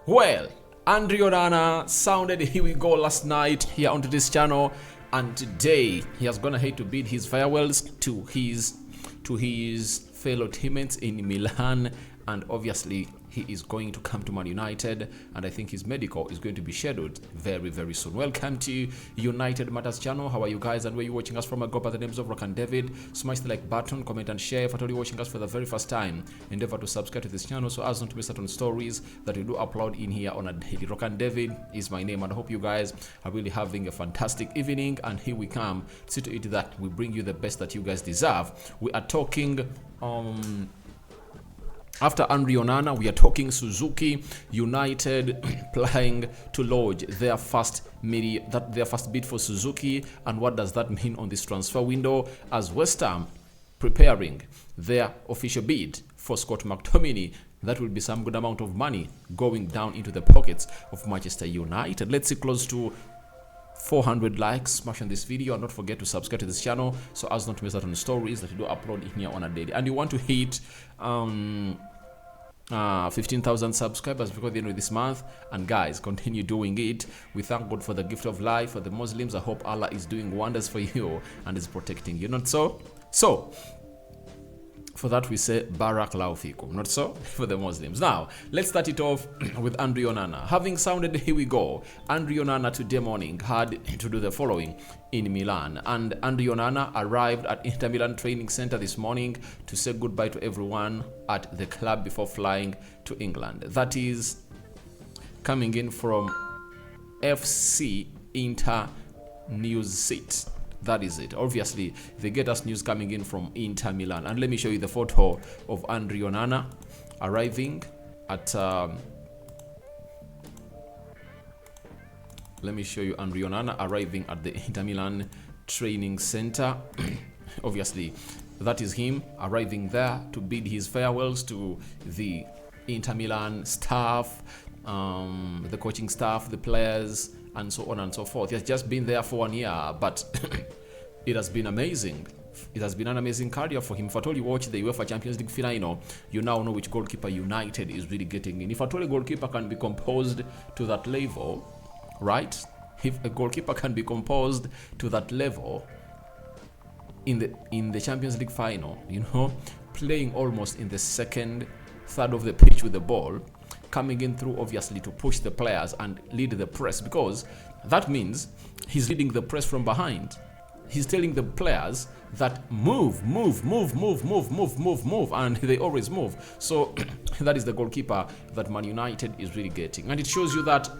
Well, Onana sounded "Here We Go" last night here onto this channel, and today he has gone ahead to bid his farewells to his fellow teammates in Milan, and obviously he is going to come to Man United, and I think his medical is going to be scheduled very soon. Welcome to United Matters channel. How are you guys, and where you watching us from? I go by the names of Rock and David. Smash the like button, comment and share. If at all you're watching us for the very first time, endeavor to subscribe to this channel so as not to miss out on stories that we do upload in here on a daily. Rock and David is my name, and I hope you guys are really having a fantastic evening, and here we come. See to it that we bring you the best that you guys deserve. We are talking after Onana, we are talking Suzuki. United planning to lodge their first bid for Suzuki, and what does that mean on this transfer window, as West Ham preparing their official bid for Scott McTominay. That will be some good amount of money going down into the pockets of Manchester United. Let's see close to 400 likes. Smash on this video, and not forget to subscribe to this channel so as not to miss out on the stories that we do upload in here on a daily. And you want to hit 15,000 subscribers before the end of this month, and guys, continue doing it. We thank God for the gift of life. For the Muslims, I hope Allah is doing wonders for you and is protecting you, not so? So for that we say Barakallahu fikum, not so for the Muslims. Now let's start it off with Onana. Having sounded "Here We Go," Onana today morning had to do the following in Milan, and Onana arrived at Inter Milan training center this morning to say goodbye to everyone at the club before flying to England. That is coming in from FC Inter News Seat. That is it. Obviously, they get us news coming in from Inter Milan. And let me show you the photo of Onana arriving at... let me show you Onana arriving at the Inter Milan training center. Obviously, that is him arriving there to bid his farewells to the Inter Milan staff, the coaching staff, the players, and so on and so forth. He has just been there for 1 year, but it has been amazing. It has been an amazing career for him. If at all you watch the UEFA Champions League final, you now know which goalkeeper United is really getting in. If at all a goalkeeper can be composed to that level, right? If a goalkeeper can be composed to that level in the Champions League final, you know, playing almost in the second, third of the pitch with the ball, coming in through obviously to push the players and lead the press, because that means he's leading the press from behind. He's telling the players that move, and they always move. So that is the goalkeeper that Man United is really getting, and it shows you that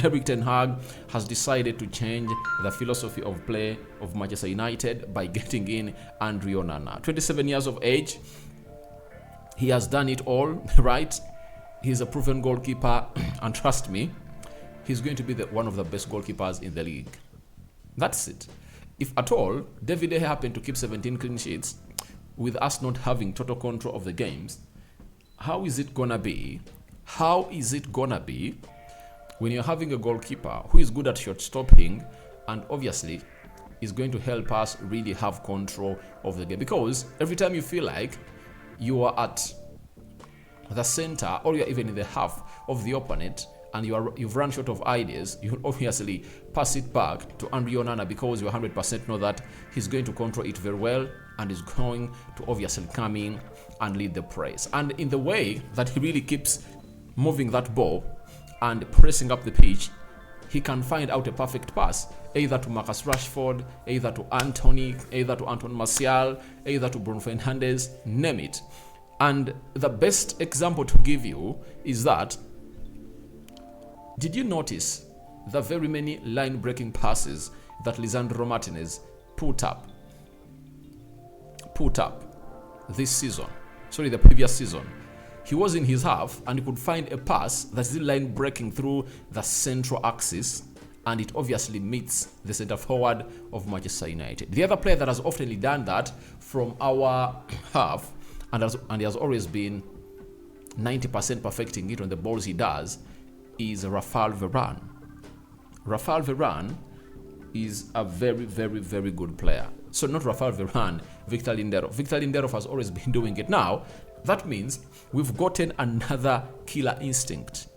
Erik ten Hag has decided to change the philosophy of play of Manchester United by getting in Onana. 27 years of age, he has done it all, right? He's a proven goalkeeper, and trust me, he's going to be one of the best goalkeepers in the league. That's it. If at all David De Gea happened to keep 17 clean sheets with us not having total control of the games, how is it gonna be? How is it gonna be when you're having a goalkeeper who is good at shot stopping, and obviously is going to help us really have control of the game? Because every time you feel like you are at the center, or you're even in the half of the opponent, and you've run short of ideas, you obviously pass it back to Onana, because you 100% know that he's going to control it very well, and is going to obviously come in and lead the press. And in the way that he really keeps moving that ball and pressing up the pitch, he can find out a perfect pass, either to Marcus Rashford, either to Anthony, either to Anton Martial, either to Bruno Fernandes, name it. And the best example to give you is that, did you notice the very many line-breaking passes that Lisandro Martinez put up this season? Sorry, the previous season. He was in his half and he could find a pass that's the line breaking through the central axis, and it obviously meets the center forward of Manchester United. The other player that has often done that from our half, and he has always been 90% perfecting it on the balls he does, is Rafael Varane. Rafael Varane is a very good player. So not Rafael Varane, Victor Lindelof. Victor Lindelof has always been doing it. Now, that means we've gotten another killer instinct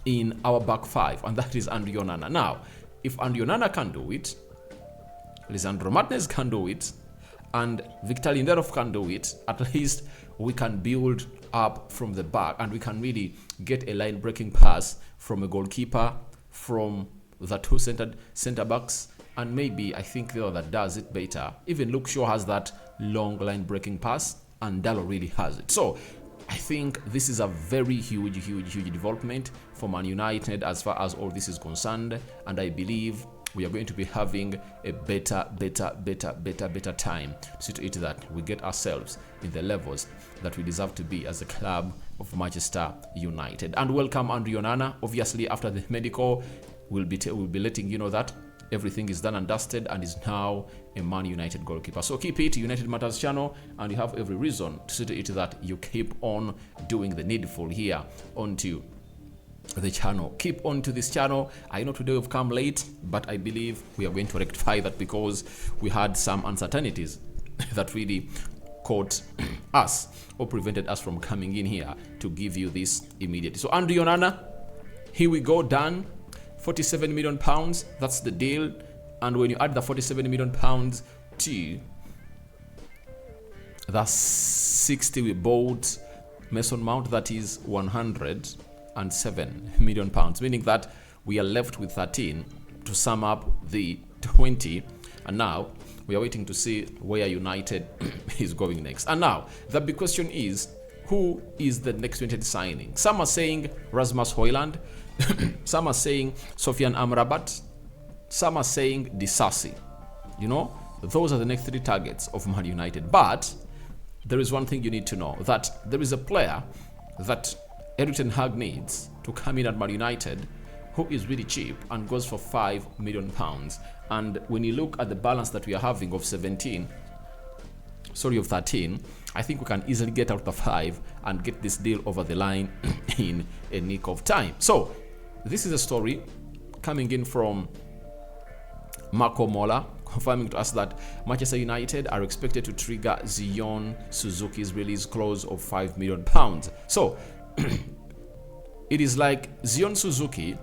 in our back five, and that is Andre Onana. Now, if Andre Onana can do it, Lisandro Martinez can do it, and Victor Lindelof can do it, at least we can build up from the back and we can really get a line-breaking pass from a goalkeeper, from the two center backs, and maybe I think the other that does it better. Even Luke Shaw has that long line-breaking pass, and Dalot really has it. So I think this is a very huge development for Man United as far as all this is concerned, and I believe we are going to be having a better time to see to it that we get ourselves in the levels that we deserve to be as a club of Manchester United. And welcome Andre Onana. Obviously, after the medical, we'll be letting you know that everything is done and dusted and is now a Man United goalkeeper. So keep it United Matters channel, and you have every reason to see to it that you keep on doing the needful here onto the channel. Keep on to this channel. I know today we've come late, but I believe we are going to rectify that because we had some uncertainties that really caught us or prevented us from coming in here to give you this immediately. So Andre Onana, here we go, done. 47 million pounds, that's the deal. And when you add the 47 million pounds to the 60 we bought Mason Mount, that is 107 million pounds, meaning that we are left with 13 to sum up the 20. And now we are waiting to see where United is going next. And now the big question is, who is the next United signing? Some are saying Rasmus Højlund, some are saying Sofian Amrabat, some are saying Disasi. You know, those are the next three targets of Man United. But there is one thing you need to know, that there is a player that Erik ten Hag needs to come in at Man United who is really cheap and goes for 5 million pounds. And when you look at the balance that we are having of 13, I think we can easily get out the 5 and get this deal over the line in a nick of time. So this is a story coming in from Marco Mola, confirming to us that Manchester United are expected to trigger Zion Suzuki's release clause of 5 million pounds. So it is like Zion Suzuki,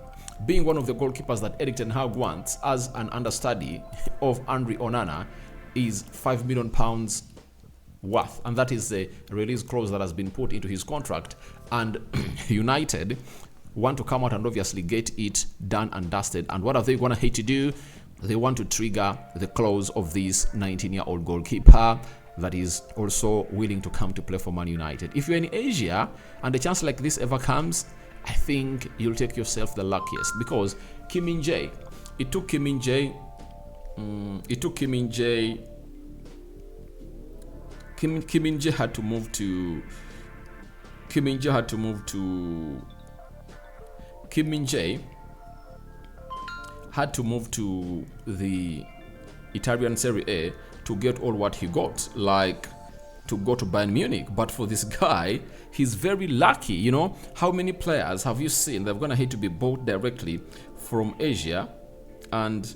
being one of the goalkeepers that Erik ten Hag wants as an understudy of Andre Onana, is 5 million pounds worth, and that is the release clause that has been put into his contract. And United want to come out and obviously get it done and dusted. And what are they going to hate to do? They want to trigger the clause of this 19-year-old goalkeeper that is also willing to come to play for Man United. If you're in Asia and a chance like this ever comes, I think you'll take yourself the luckiest, because Kim Min-jae, it took Kim Min-jae had to move to the Italian Serie A to get all what he got, like to go to Bayern Munich. But for this guy, he's very lucky. You know, how many players have you seen they're gonna hate to be bought directly from Asia, and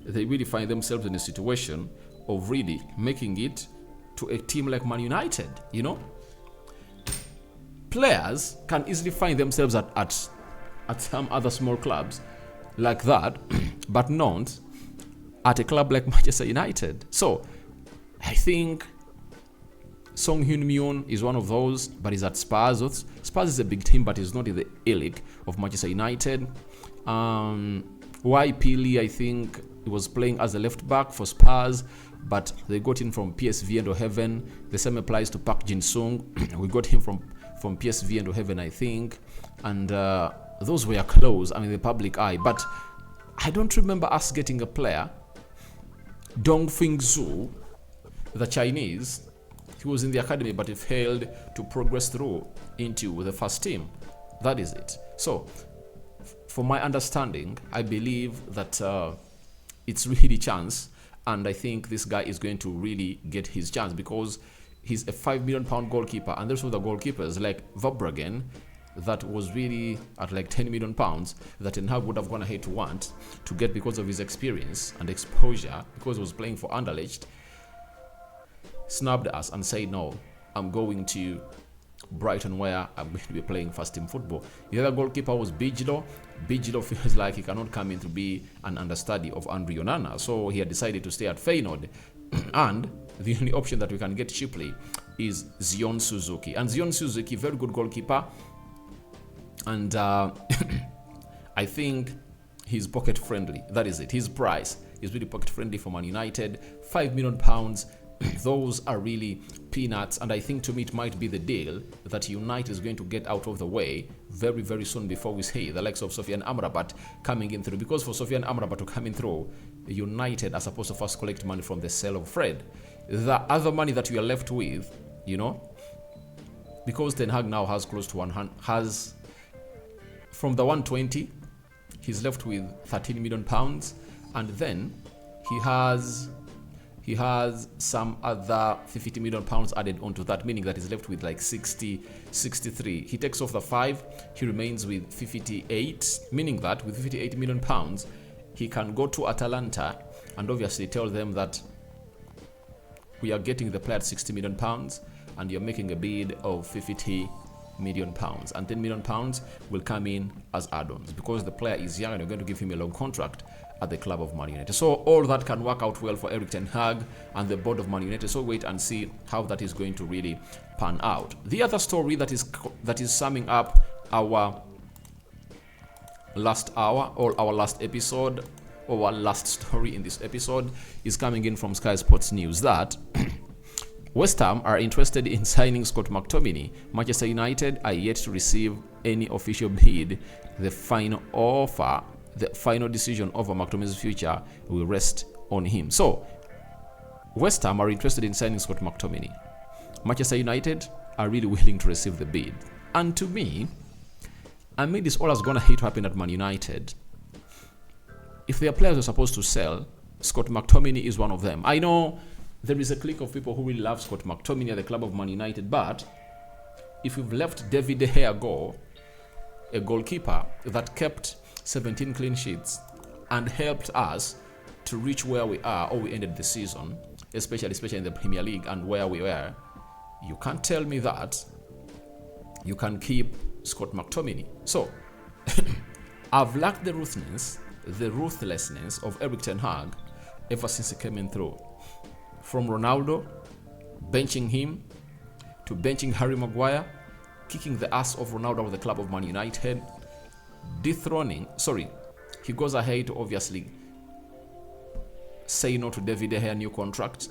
they really find themselves in a situation of really making it to a team like Man United? You know, players can easily find themselves at some other small clubs like that, but not at a club like Manchester United. So I think Song Heung-min is one of those, but he's at Spurs. Spurs is a big team, but he's not in the A-League of Manchester United. Pili, I think he was playing as a left back for Spurs, but they got him from PSV Eindhoven. The same applies to Park Jin-sung. We got him from PSV Eindhoven, I think. And those were close, the public eye. But I don't remember us getting a player. Dong Fing-zhu, the Chinese, he was in the academy, but he failed to progress through into the first team. That is it. So, for my understanding, I believe that it's really chance, and I think this guy is going to really get his chance, because he's a 5 million pound goalkeeper, and there's other goalkeepers like Verbruggen that was really at like 10 million pounds that Ten Hag would have gone ahead to want to get because of his experience and exposure, because he was playing for Anderlecht. Snubbed us and said, no, I'm going to Brighton, where I'm going to be playing first team football. The other goalkeeper was Bijlo. Bijlo feels like he cannot come in to be an understudy of Andre Onana, so he had decided to stay at Feyenoord. And the only option that we can get cheaply is Zion Suzuki. And Zion Suzuki, very good goalkeeper. And I think he's pocket friendly. That is it. His price is really pocket friendly for Man United. £5 million. Those are really peanuts, and I think to me it might be the deal that United is going to get out of the way very, very soon before we see the likes of Sofiane Amrabat coming in through. Because for Sofiane Amrabat to come in through, United are supposed to first collect money from the sale of Fred. The other money that we are left with, because Ten Hag now has close to 100, has from the 120, he's left with £13 million, and then he has some other £50 million added onto that, meaning that he's left with like 63. He takes off the 5, he remains with 58, meaning that with £58 million, he can go to Atalanta and obviously tell them that we are getting the player at £60 million and you're making a bid of £50 million, and £10 million will come in as add-ons because the player is young and you're going to give him a long contract at the club of Man United. So all that can work out well for Erik ten Hag and the board of Man United. So wait and see how that is going to really pan out. The other story that is summing up our last hour or our last episode, or our last story in this episode, is coming in from Sky Sports News that West Ham are interested in signing Scott McTominay. Manchester United are yet to receive any official bid. The final decision over McTominay's future will rest on him. So, West Ham are interested in signing Scott McTominay. Manchester United are really willing to receive the bid. And to me, amid this all that's going to hate to happen at Man United, if their players are supposed to sell, Scott McTominay is one of them. I know there is a clique of people who really love Scott McTominay at the club of Man United, but if we've let David De Gea go, a goalkeeper that kept 17 clean sheets and helped us to reach where we are, or we ended the season, especially in the Premier League and where we were, you can't tell me that you can keep Scott McTominay. So, I've lacked the ruthlessness of Erik ten Hag ever since he came in through. From Ronaldo, benching him, to benching Harry Maguire, kicking the ass of Ronaldo out of the club of Man United, he goes ahead to obviously say no to David De Gea new contract.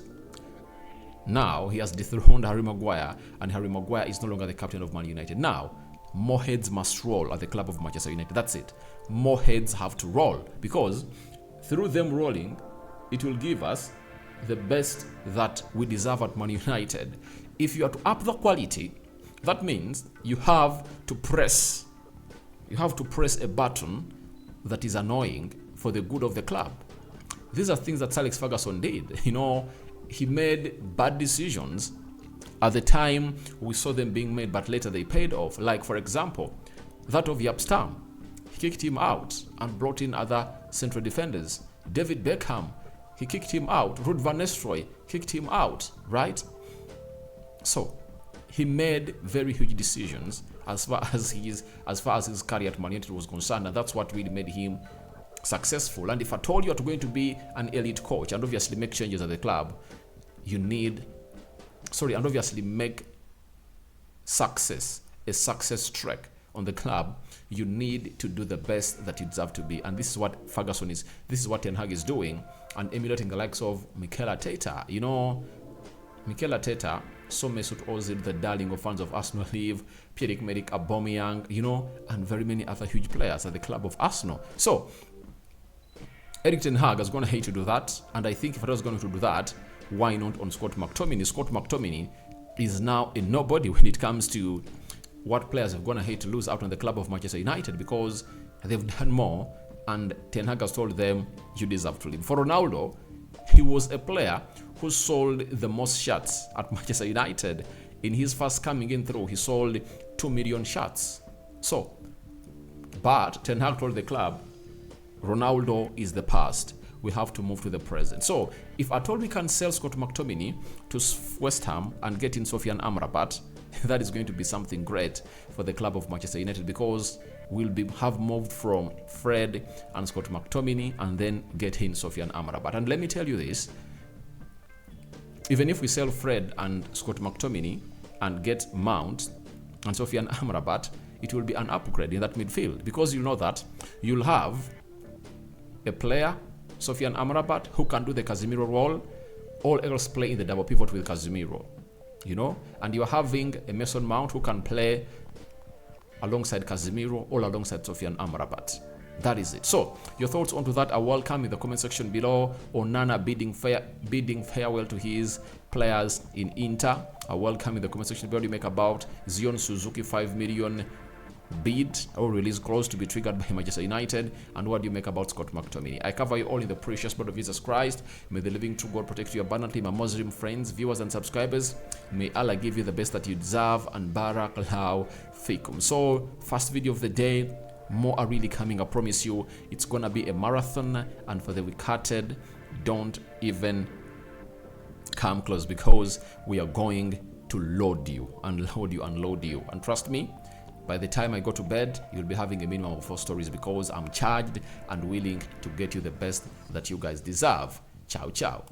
Now he has dethroned Harry Maguire, and Harry Maguire is no longer the captain of Man United. Now, more heads must roll at the club of Manchester United. That's it. More heads have to roll, because through them rolling, it will give us the best that we deserve at Man United. If you are to up the quality, that means you have to press a button that is annoying for the good of the club. These are things that Sir Alex Ferguson did. He made bad decisions at the time we saw them being made, but later they paid off. Like, for example, that of Jaap Stam. He kicked him out and brought in other central defenders. David Beckham, he kicked him out. Ruud van Nistelrooy kicked him out, right? So, he made very huge decisions as far as his career at Man United was concerned, and that's what really made him successful. And if at all you are going to be an elite coach and obviously make changes at the club, and obviously make success a success track on the club, you need to do the best that you deserve to be. And this is what this is what Ten Hag is doing, and emulating the likes of Mikel Arteta. Mikel Arteta saw Mesut Ozil, the darling of fans of Arsenal, leave, Pierre-Emerick Aubameyang, and very many other huge players at the club of Arsenal. So, Erik ten Hag is going to hate to do that, and I think if I was going to do that, why not on Scott McTominay? Scott McTominay is now a nobody when it comes to what players are going to hate to lose out on the club of Manchester United, because they've done more, and Ten Hag has told them, you deserve to leave. For Ronaldo, he was a player who sold the most shirts at Manchester United. In his first coming in through, he sold 2 million shirts. So, but Ten Hag told the club, Ronaldo is the past. We have to move to the present. So, if at all we can sell Scott McTominay to West Ham and get in Sofiane Amrabat, that is going to be something great for the club of Manchester United, because we'll have moved from Fred and Scott McTominay and then get in Sofyan Amrabat. And let me tell you this, even if we sell Fred and Scott McTominay and get Mount and Sofyan Amrabat, it will be an upgrade in that midfield, because you know that you'll have a player, Sofyan Amrabat, who can do the Casemiro role, all else play in the double pivot with Casemiro, you know, and you're having a Mason Mount who can play alongside Casemiro, all alongside Sofyan Amrabat. That is it. So your thoughts onto that are welcome in the comment section below. Onana bidding farewell to his players in Inter are welcome in the comment section below. What do you make about Zion Suzuki 5 million bid or release clause to be triggered by Manchester United? And what do you make about Scott McTominay? I cover you all in the precious blood of Jesus Christ. May the living true God protect you abundantly, my Muslim friends, viewers and subscribers. May Allah give you the best that you deserve, and barakallahu fikum. So first video of the day, more are really coming. I promise you it's gonna be a marathon, and for the weak-hearted, don't even come close, because we are going to load you and load you and load you. And trust me, by the time I go to bed, you'll be having a minimum of 4 stories, because I'm charged and willing to get you the best that you guys deserve. Ciao, ciao.